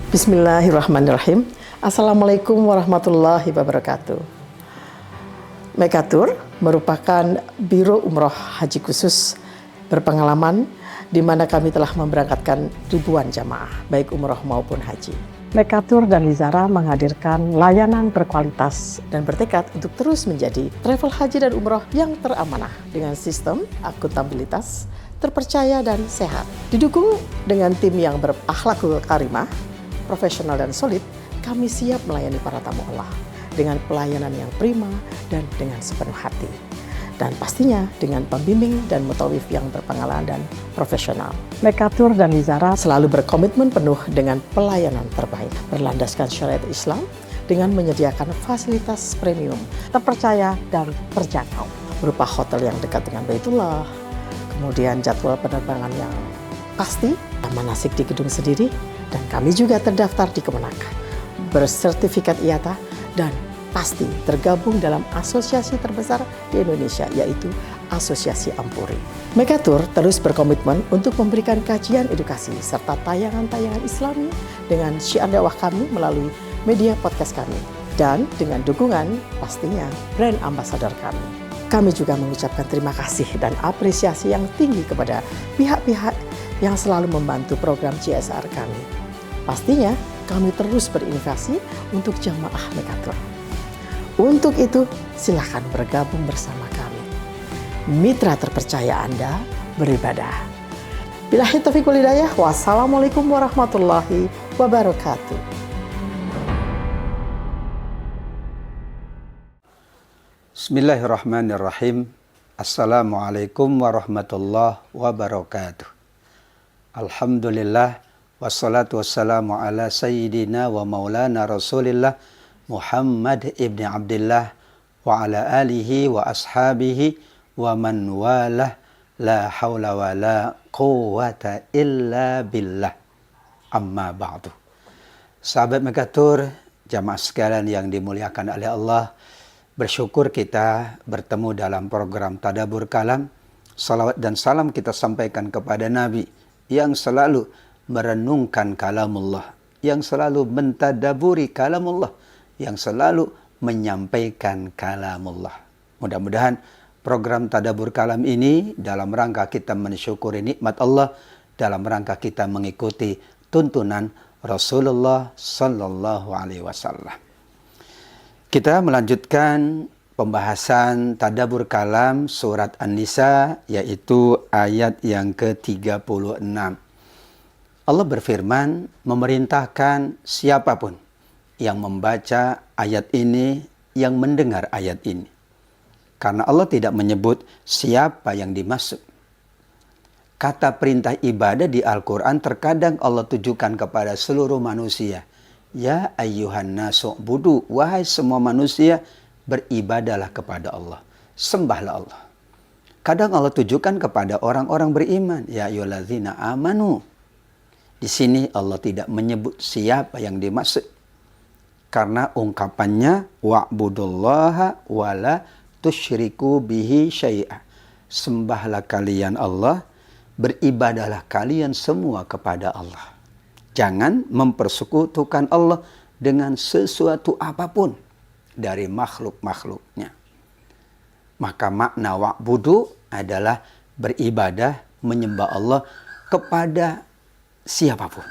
Bismillahirrahmanirrahim. Assalamualaikum warahmatullahi wabarakatuh. Mekatur merupakan Biro Umroh Haji Khusus berpengalaman di mana kami telah memberangkatkan ribuan jamaah, baik umroh maupun haji. Mekatur dan Lizara menghadirkan layanan berkualitas dan bertekad untuk terus menjadi travel haji dan umroh yang teramanah dengan sistem akuntabilitas, terpercaya dan sehat. Didukung dengan tim yang berakhlakul karimah, profesional dan solid, kami siap melayani para tamu Allah dengan pelayanan yang prima dan dengan sepenuh hati. Dan pastinya dengan pembimbing dan mutawif yang berpengalaman dan profesional. Mekatur dan Lizara selalu berkomitmen penuh dengan pelayanan terbaik, berlandaskan syariat Islam dengan menyediakan fasilitas premium, terpercaya dan terjangkau, berupa hotel yang dekat dengan Baitullah, kemudian jadwal penerbangan yang pasti, manasik di gedung sendiri, dan kami juga terdaftar di Kemenak, bersertifikat IATA, dan pasti tergabung dalam asosiasi terbesar di Indonesia, yaitu Asosiasi Ampuri. Mekatur terus berkomitmen untuk memberikan kajian edukasi serta tayangan-tayangan Islami dengan syiar dakwah kami melalui media podcast kami, dan dengan dukungan pastinya brand ambassador kami. Kami juga mengucapkan terima kasih dan apresiasi yang tinggi kepada pihak-pihak yang selalu membantu program CSR kami. Pastinya kami terus berinovasi untuk jamaah Mekatur. Untuk itu, silakan bergabung bersama kami. Mitra terpercaya Anda beribadah. Billahi taufiq wal hidayah. Wassalamualaikum warahmatullahi wabarakatuh. Bismillahirrahmanirrahim. Assalamualaikum warahmatullahi wabarakatuh. Alhamdulillah, wassalatu wassalamu ala sayyidina wa maulana rasulillah Muhammad ibn Abdullah wa ala alihi wa ashabihi wa man walah, la hawla wa la quwata illa billah, amma ba'du. Sahabat Mekatur, jamaah sekalian yang dimuliakan oleh Allah, bersyukur kita bertemu dalam program Tadabbur Kalam. Salawat dan salam kita sampaikan kepada Nabi yang selalu merenungkan kalamullah, yang selalu mentadaburi kalamullah, yang selalu menyampaikan kalamullah. Mudah-mudahan program Tadabbur Kalam ini dalam rangka kita mensyukuri nikmat Allah, dalam rangka kita mengikuti tuntunan Rasulullah Sallallahu Alaihi Wasallam. Kita melanjutkan pembahasan Tadabbur Kalam surat An-Nisa, yaitu ayat yang ke-36. Allah berfirman memerintahkan siapapun yang membaca ayat ini, yang mendengar ayat ini. Karena Allah tidak menyebut siapa yang dimaksud. Kata perintah ibadah di Al-Quran terkadang Allah tujukan kepada seluruh manusia. Ya ayyuhan nasu budu, wahai semua manusia, beribadalah kepada Allah, sembahlah Allah. Kadang Allah tujukan kepada orang-orang beriman, ya ayyuhallazina amanu. Di sini Allah tidak menyebut siapa yang dimaksud, karena ungkapannya wa'budullaha wala tusyriku bihi syai'a. Sembahlah kalian Allah, beribadahlah kalian semua kepada Allah. Jangan mempersekutukan Allah dengan sesuatu apapun dari makhluk-makhluknya. Maka makna wa'budu adalah beribadah, menyembah Allah kepada siapapun.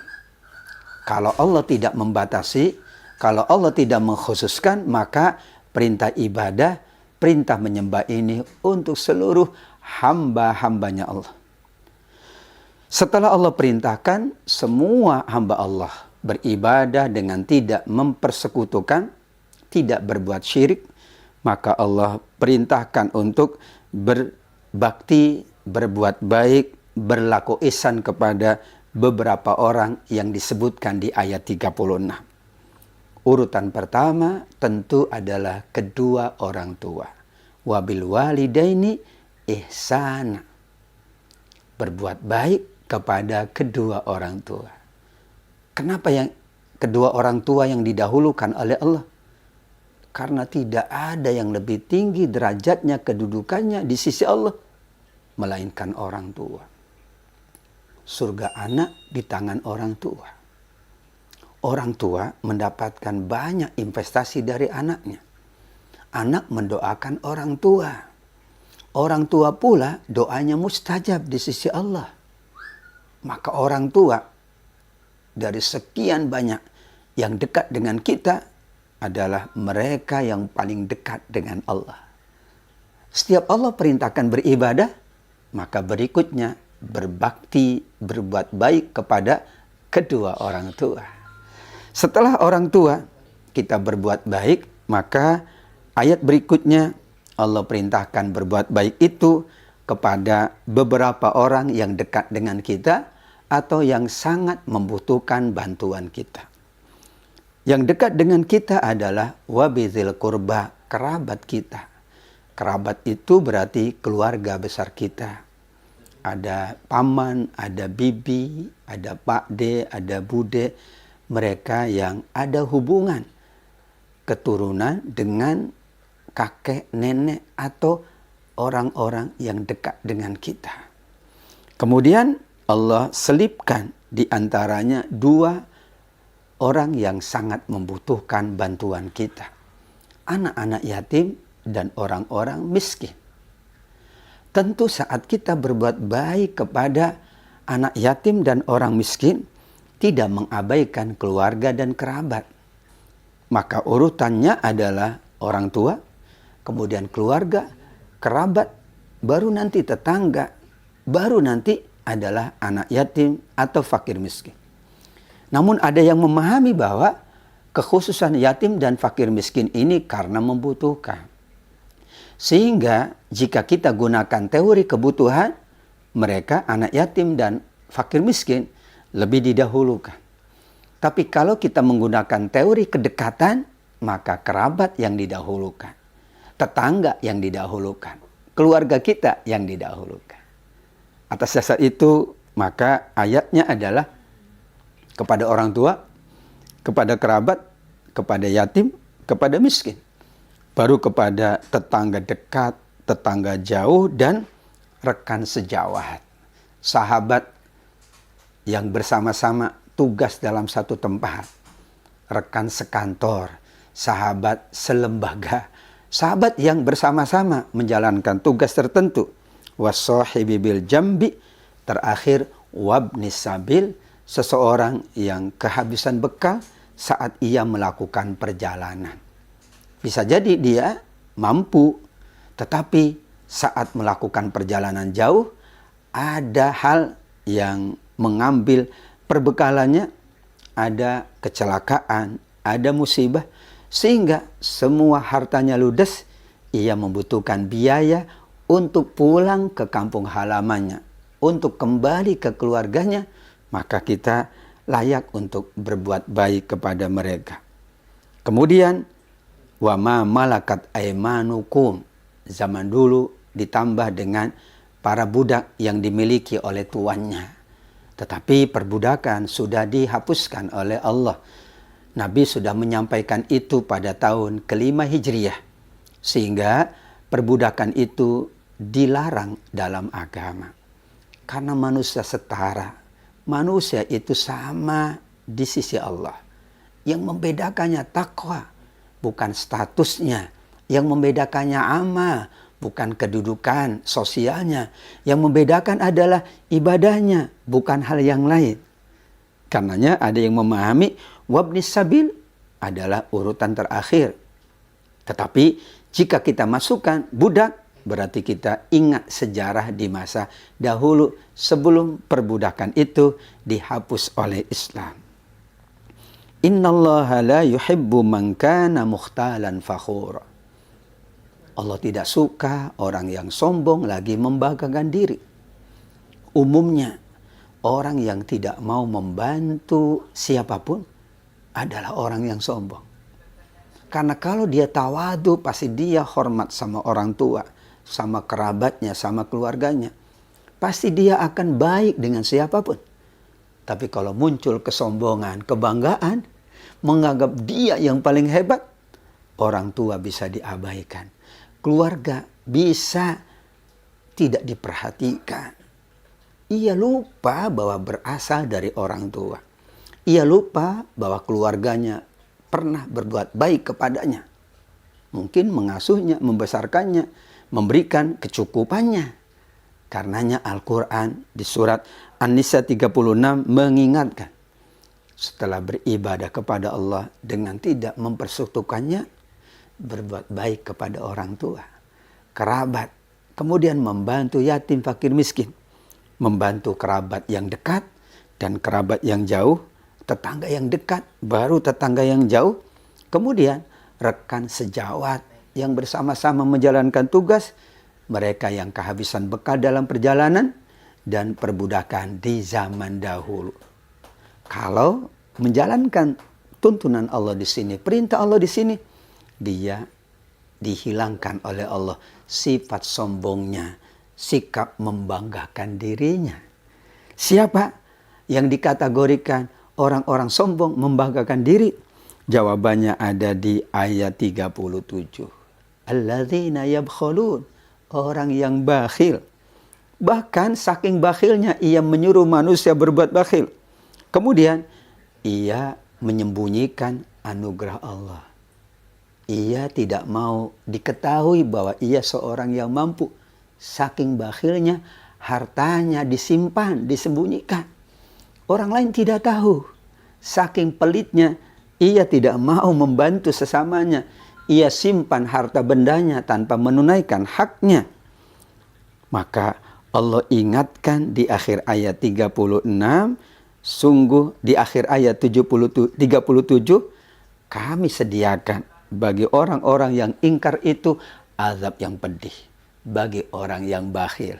Kalau Allah tidak membatasi, kalau Allah tidak mengkhususkan, maka perintah ibadah, perintah menyembah ini untuk seluruh hamba-hambanya Allah. Setelah Allah perintahkan semua hamba Allah beribadah dengan tidak mempersekutukan, tidak berbuat syirik, maka Allah perintahkan untuk berbakti, berbuat baik, berlaku ihsan kepada beberapa orang yang disebutkan di ayat 36. Urutan pertama tentu adalah kedua orang tua. Wabil walidaini ihsana. Berbuat baik kepada kedua orang tua. Kenapa yang kedua orang tua yang didahulukan oleh Allah? Karena tidak ada yang lebih tinggi derajatnya, kedudukannya di sisi Allah, melainkan orang tua. Surga anak di tangan orang tua. orang tua mendapatkan banyak investasi dari anaknya. Anak mendoakan orang tua. Orang tua pula doanya mustajab di sisi Allah. Maka orang tua dari sekian banyak yang dekat dengan kita adalah mereka yang paling dekat dengan Allah. Setiap Allah perintahkan beribadah, maka berikutnya berbakti, berbuat baik kepada kedua orang tua. Setelah orang tua kita berbuat baik, maka ayat berikutnya Allah perintahkan berbuat baik itu kepada beberapa orang yang dekat dengan kita atau yang sangat membutuhkan bantuan kita. Yang dekat dengan kita adalah wabizil kurba, kerabat kita. Kerabat itu berarti keluarga besar kita. Ada paman, ada bibi, ada pakde, ada bude. Mereka yang ada hubungan keturunan dengan kakek, nenek, atau orang-orang yang dekat dengan kita. Kemudian Allah selipkan di antaranya dua orang yang sangat membutuhkan bantuan kita. Anak-anak yatim dan orang-orang miskin. Tentu saat kita berbuat baik kepada anak yatim dan orang miskin, tidak mengabaikan keluarga dan kerabat. Maka urutannya adalah orang tua, kemudian keluarga, kerabat, baru nanti tetangga, baru nanti adalah anak yatim atau fakir miskin. Namun ada yang memahami bahwa kekhususan yatim dan fakir miskin ini karena membutuhkan. Sehingga jika kita gunakan teori kebutuhan, mereka anak yatim dan fakir miskin lebih didahulukan. Tapi kalau kita menggunakan teori kedekatan, maka kerabat yang didahulukan, tetangga yang didahulukan, keluarga kita yang didahulukan. Atas dasar itu, maka ayatnya adalah kepada orang tua, kepada kerabat, kepada yatim, kepada miskin. Baru kepada tetangga dekat, tetangga jauh, dan rekan sejawat. Sahabat yang bersama-sama tugas dalam satu tempat. Rekan sekantor, sahabat selembaga. Sahabat yang bersama-sama menjalankan tugas tertentu. Wassahibi bil jambi, terakhir wabnis sabil, seseorang yang kehabisan bekal saat ia melakukan perjalanan. Bisa jadi dia mampu, tetapi saat melakukan perjalanan jauh, ada hal yang mengambil perbekalannya, ada kecelakaan, ada musibah, sehingga semua hartanya ludes, ia membutuhkan biaya untuk pulang ke kampung halamannya, untuk kembali ke keluarganya, maka kita layak untuk berbuat baik kepada mereka. Kemudian, wa ma malakat aimanukum, zaman dulu ditambah dengan para budak yang dimiliki oleh tuannya. Tetapi perbudakan sudah dihapuskan oleh Allah. Nabi sudah menyampaikan itu pada tahun ke-5 Hijriah. Sehingga perbudakan itu dilarang dalam agama. Karena manusia setara. Manusia itu sama di sisi Allah. Yang membedakannya takwa, bukan statusnya. Yang membedakannya amal, bukan kedudukan sosialnya. Yang membedakan adalah ibadahnya, bukan hal yang lain. Karenanya ada yang memahami wabnis sabil adalah urutan terakhir. Tetapi jika kita masukkan budak, berarti kita ingat sejarah di masa dahulu sebelum perbudakan itu dihapus oleh Islam. Innallaha la yuhibbu man kana mukhtalan fakhura. Allah tidak suka orang yang sombong lagi membanggakan diri. Umumnya orang yang tidak mau membantu siapapun adalah orang yang sombong. Karena kalau dia tawadu, pasti dia hormat sama orang tua, sama kerabatnya, sama keluarganya. Pasti dia akan baik dengan siapapun. Tapi kalau muncul kesombongan, kebanggaan, menganggap dia yang paling hebat, orang tua bisa diabaikan. Keluarga bisa tidak diperhatikan. Ia lupa bahwa berasal dari orang tua. ia lupa bahwa keluarganya pernah berbuat baik kepadanya. Mungkin mengasuhnya, membesarkannya, memberikan kecukupannya. Karenanya Al-Quran di surat An-Nisa 36 mengingatkan, setelah beribadah kepada Allah dengan tidak mempersekutukannya, berbuat baik kepada orang tua, kerabat, kemudian membantu yatim, fakir, miskin, membantu kerabat yang dekat dan kerabat yang jauh, tetangga yang dekat, baru tetangga yang jauh, kemudian rekan sejawat yang bersama-sama menjalankan tugas, mereka yang kehabisan bekal dalam perjalanan, dan perbudakan di zaman dahulu. Kalau menjalankan tuntunan Allah di sini, perintah Allah di sini, dia dihilangkan oleh Allah sifat sombongnya, sikap membanggakan dirinya. Siapa yang dikategorikan orang-orang sombong, membanggakan diri? Jawabannya ada di ayat 37. Alladzina yabkhulun, orang yang bakhil. Bahkan saking bakhilnya ia menyuruh manusia berbuat bakhil. Kemudian ia menyembunyikan anugerah Allah. Ia tidak mau diketahui bahwa ia seorang yang mampu. Saking bakhilnya, hartanya disimpan, disembunyikan. Orang lain tidak tahu. Saking pelitnya, ia tidak mau membantu sesamanya. Ia simpan harta bendanya tanpa menunaikan haknya. Maka Allah ingatkan di akhir ayat 36, sungguh di akhir ayat 37, kami sediakan bagi orang-orang yang ingkar itu azab yang pedih. Bagi orang yang bakhil,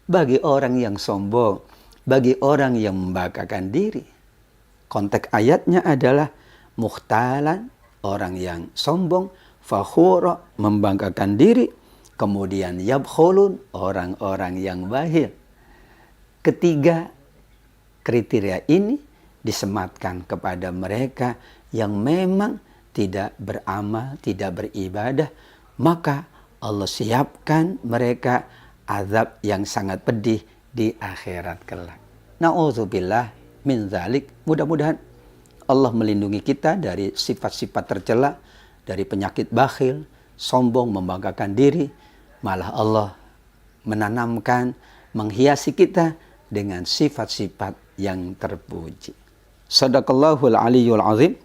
bagi orang yang sombong, bagi orang yang membanggakan diri. Konteks ayatnya adalah mukhtalan, orang yang sombong, fakhura, membanggakan diri, kemudian yabkhulun, orang-orang yang bakhil. Ketiga kriteria ini disematkan kepada mereka yang memang tidak beramal, tidak beribadah, maka Allah siapkan mereka azab yang sangat pedih di akhirat kelak. Na'udzubillah min dzalik. Mudah-mudahan Allah melindungi kita dari sifat-sifat tercela, dari penyakit bakhil, sombong, membanggakan diri. Malah Allah menanamkan, menghiasi kita dengan sifat-sifat yang terpuji. Shadaqallahul aliyyul azim.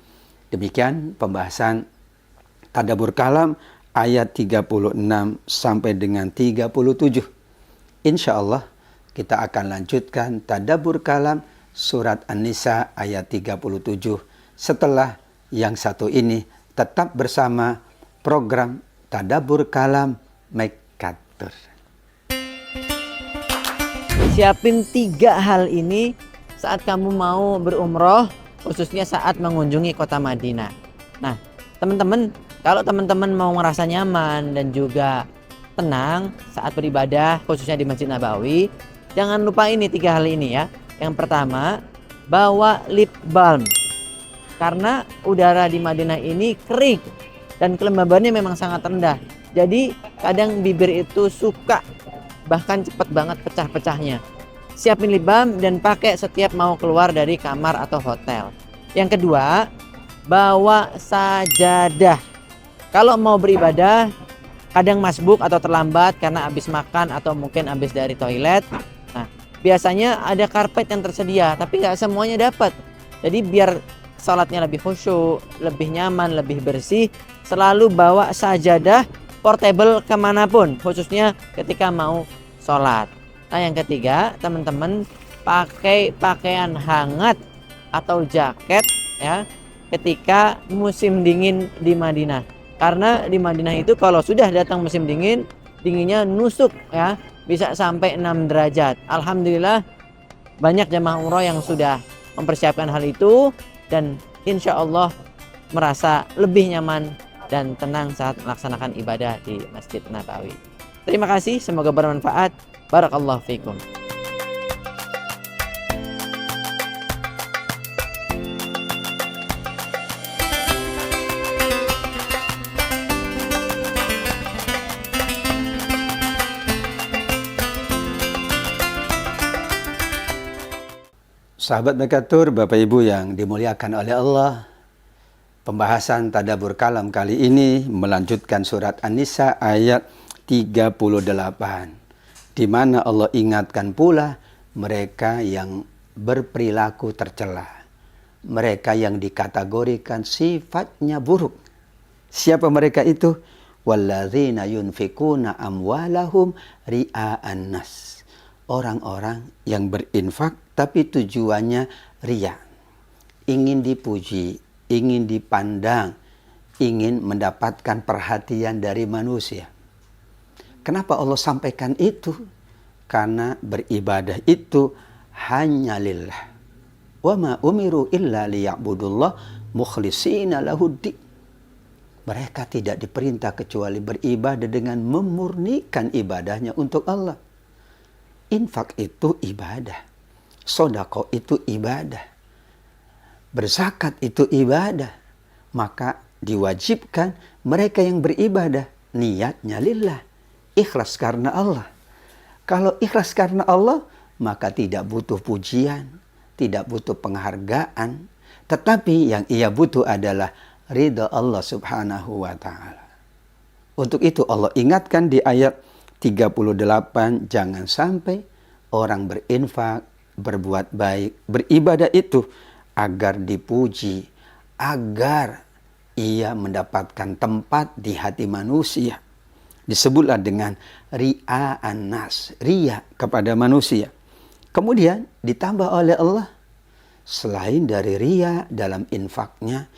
Demikian pembahasan tadabbur kalam ayat 36 sampai dengan 37. Insya Allah kita akan lanjutkan tadabbur kalam surat An-Nisa ayat 37 setelah yang satu ini. Tetap bersama program tadabbur kalam Mekatur. Siapin 3 hal ini saat kamu mau berumroh, khususnya saat mengunjungi kota Madinah. Nah, teman-teman, kalau teman-teman mau merasa nyaman dan juga tenang saat beribadah, khususnya di Masjid Nabawi, jangan lupa ini 3 hal ini ya. Yang pertama, bawa lip balm. Karena udara di Madinah ini kering dan kelembabannya memang sangat rendah. Jadi kadang bibir itu suka, bahkan cepat banget pecah-pecahnya. Siapin lip balm dan pakai setiap mau keluar dari kamar atau hotel. Yang kedua, bawa sajadah. Kalau mau beribadah, kadang masbuk atau terlambat karena habis makan atau mungkin habis dari toilet. Nah, biasanya ada karpet yang tersedia, tapi nggak semuanya dapat. Jadi biar salatnya lebih khusyuk, lebih nyaman, lebih bersih, selalu bawa sajadah portable kemanapun, khususnya ketika mau sholat. Nah, yang ketiga, teman-teman pakai pakaian hangat atau jaket ya ketika musim dingin di Madinah. Karena di Madinah itu kalau sudah datang musim dingin, dinginnya nusuk ya, bisa sampai 6 derajat. Alhamdulillah banyak jamaah umroh yang sudah mempersiapkan hal itu dan insya Allah merasa lebih nyaman dan tenang saat melaksanakan ibadah di Masjid Nabawi. Terima kasih, semoga bermanfaat. Barakallahu fiikum. Sahabat Mekatur, Bapak Ibu yang dimuliakan oleh Allah, pembahasan tadabbur kalam kali ini melanjutkan surat An-Nisa ayat 38, di mana Allah ingatkan pula mereka yang berperilaku tercela, mereka yang dikategorikan sifatnya buruk. Siapa mereka itu? Walladzina yunfikuna amwalahum ria'an nas. Orang-orang yang berinfak tapi tujuannya riya, ingin dipuji, ingin dipandang, ingin mendapatkan perhatian dari manusia. Kenapa Allah sampaikan itu? Karena beribadah itu hanya lillah. Wa ma umiru illa liya'budullah mukhlishina lahuddin. Mereka tidak diperintah kecuali beribadah dengan memurnikan ibadahnya untuk Allah. Infak itu ibadah, sedekah itu ibadah, berzakat itu ibadah. Maka diwajibkan mereka yang beribadah niatnya lillah, ikhlas karena Allah. Kalau ikhlas karena Allah, maka tidak butuh pujian, tidak butuh penghargaan, tetapi yang ia butuh adalah ridha Allah Subhanahu wa ta'ala. Untuk itu Allah ingatkan di ayat 38, jangan sampai orang berinfak, berbuat baik, beribadah itu agar dipuji, agar ia mendapatkan tempat di hati manusia. Disebutlah dengan ria'an nas, riya kepada manusia. Kemudian ditambah oleh Allah, selain dari riya dalam infaknya,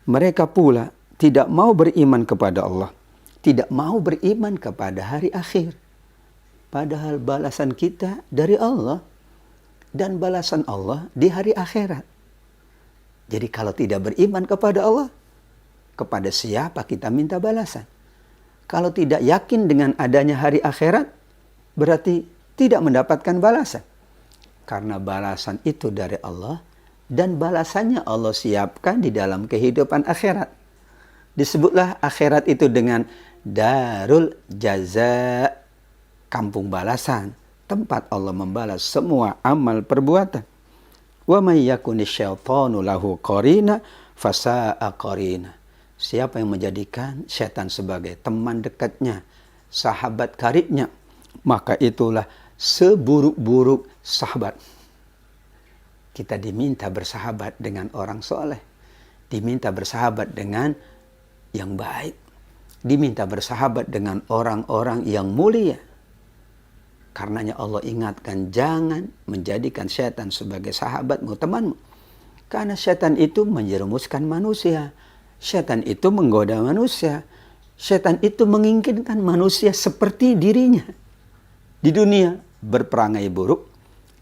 mereka pula tidak mau beriman kepada Allah, tidak mau beriman kepada hari akhir. Padahal balasan kita dari Allah dan balasan Allah di hari akhirat. Jadi kalau tidak beriman kepada Allah, kepada siapa kita minta balasan? Kalau tidak yakin dengan adanya hari akhirat, berarti tidak mendapatkan balasan. Karena balasan itu dari Allah dan balasannya Allah siapkan di dalam kehidupan akhirat. Disebutlah akhirat itu dengan darul jaza, kampung balasan, tempat Allah membalas semua amal perbuatan. Wa may yakuni syaitanu lahu qarina fasa'a qarina. Siapa yang menjadikan setan sebagai teman dekatnya, sahabat karibnya, maka itulah seburuk-buruk sahabat. Kita diminta bersahabat dengan orang soleh, diminta bersahabat dengan yang baik, diminta bersahabat dengan orang-orang yang mulia. Karenanya Allah ingatkan, jangan menjadikan setan sebagai sahabatmu, temanmu. Karena setan itu menjerumuskan manusia. Setan itu menggoda manusia. Setan itu menginginkan manusia seperti dirinya. Di dunia berperangai buruk,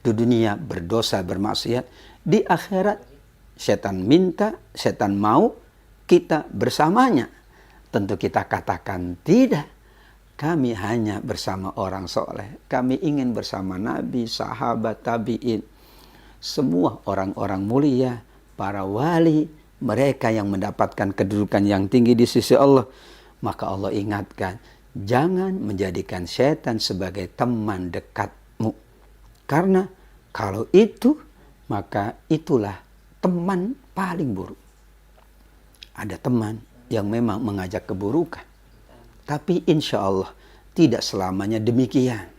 di dunia berdosa bermaksiat, di akhirat setan minta, setan mau kita bersamanya. Tentu kita katakan tidak. Kami hanya bersama orang soleh. Kami ingin bersama Nabi, sahabat, tabi'in. Semua orang-orang mulia, para wali, mereka yang mendapatkan kedudukan yang tinggi di sisi Allah. Maka Allah ingatkan, jangan menjadikan setan sebagai teman dekatmu. Karena kalau itu, maka itulah teman paling buruk. Ada teman yang memang mengajak keburukan. Tapi insya Allah tidak selamanya demikian.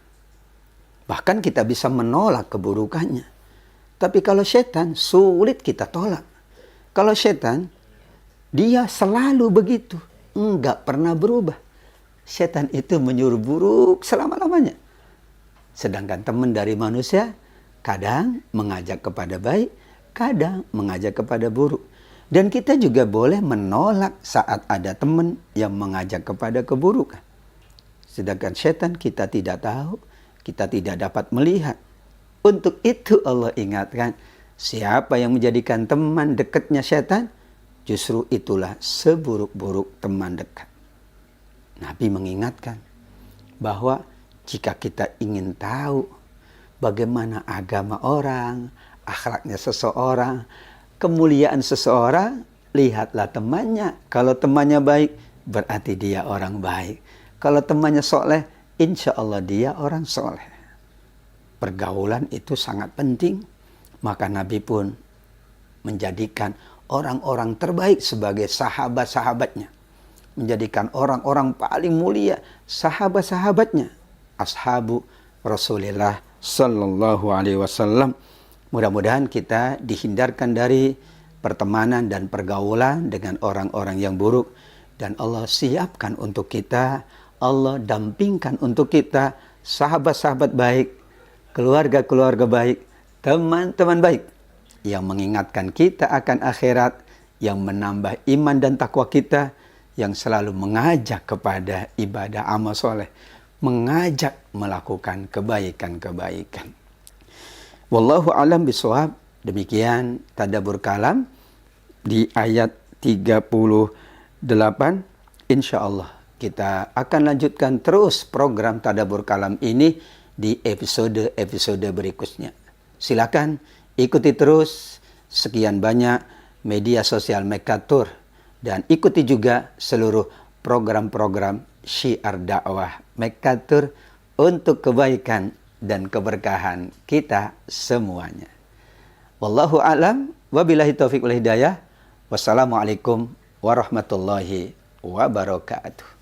Bahkan kita bisa menolak keburukannya. Tapi kalau setan sulit kita tolak. Kalau setan, dia selalu begitu. Enggak pernah berubah. Setan itu menyuruh buruk selama-lamanya. Sedangkan teman dari manusia kadang mengajak kepada baik, kadang mengajak kepada buruk. Dan kita juga boleh menolak saat ada teman yang mengajak kepada keburukan. Sedangkan setan kita tidak tahu, kita tidak dapat melihat. Untuk itu Allah ingatkan, siapa yang menjadikan teman dekatnya setan, justru itulah seburuk-buruk teman dekat. Nabi mengingatkan bahwa jika kita ingin tahu bagaimana agama orang, akhlaknya seseorang, kemuliaan seseorang, lihatlah temannya. Kalau temannya baik, berarti dia orang baik. Kalau temannya soleh, insya Allah dia orang soleh. Pergaulan itu sangat penting. Maka Nabi pun menjadikan orang-orang terbaik sebagai sahabat-sahabatnya. Menjadikan orang-orang paling mulia sahabat-sahabatnya. Ashabu Rasulullah Sallallahu Alaihi Wasallam. Mudah-mudahan kita dihindarkan dari pertemanan dan pergaulan dengan orang-orang yang buruk. Dan Allah siapkan untuk kita, Allah dampingkan untuk kita sahabat-sahabat baik, keluarga-keluarga baik, teman-teman baik yang mengingatkan kita akan akhirat, yang menambah iman dan takwa kita, yang selalu mengajak kepada ibadah amal soleh, mengajak melakukan kebaikan-kebaikan. Wallahu alam bisawab. Demikian tadabbur kalam di ayat 38. Insyaallah kita akan lanjutkan terus program tadabbur kalam ini di episode-episode berikutnya. Silakan ikuti terus sekian banyak media sosial Mekatur dan ikuti juga seluruh program-program syiar dakwah Mekatur untuk kebaikan dan keberkahan kita semuanya. Wallahu a'lam wabillahi taufiq wal hidayah. Wassalamualaikum warahmatullahi wabarakatuh.